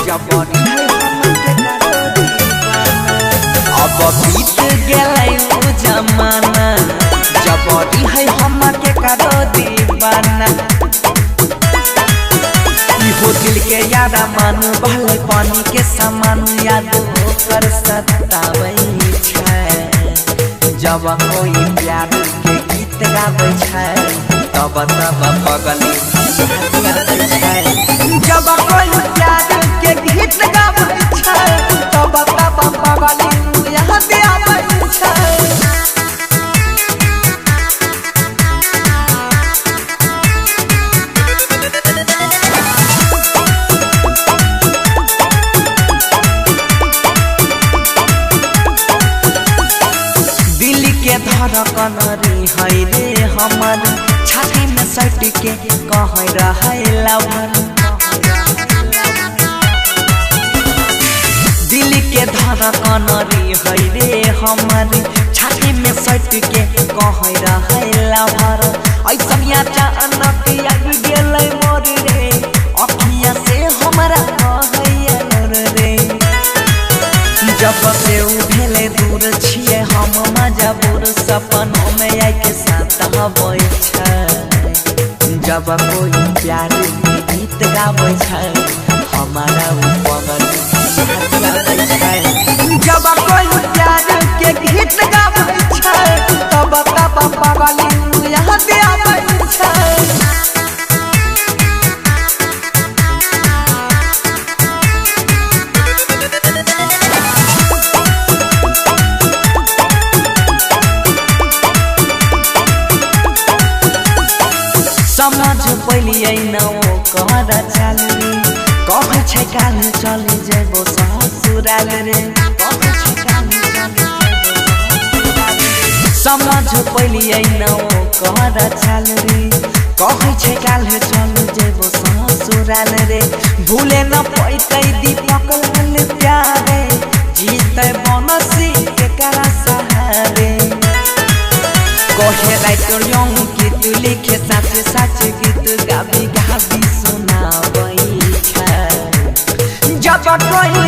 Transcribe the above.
जब अब बीत गए जमाना जब है हम के करो दीवाना हो दिल के यारा मान भले पानी के समान याद कर सताबै छै जब कोई प्यार के गीत गाबै छै तब तब पगली जब कोई प्यार के गीत गाबै छै तब तब पगली याद आबै छै। धड़कन है रे हमर छाती में सट के कह रहे लवर दिल के धड़कन है रे हमर छाती में सट के कह रहे लवर ऐसा अचानक आबि गेलै मोर रे अखिया से हमरा कहैया रे जब से उठेले दूर छिए हम मजबूर सपनों में आके साथ हबै छै जब कोई प्यार के गीत गाबै छै हमारा पगल गाबै छै जब कोई प्यार के गीत गाबै छै तब तब पगली याद आबै छै। समझ पलिए न ओ कहर चलनी कह छै काल चली जेबो ससुराल रे समझ पलिए न ओ कहर चलनी कह छै काल चली जेबो ससुराल रे भूले न पैतै दीपक लाल प्यारे जीते बनसी के करा सहारे कहे राइटर यंग गीत लिखे सच सच गीत गाबी गाबी सुनाबै छै जब कोई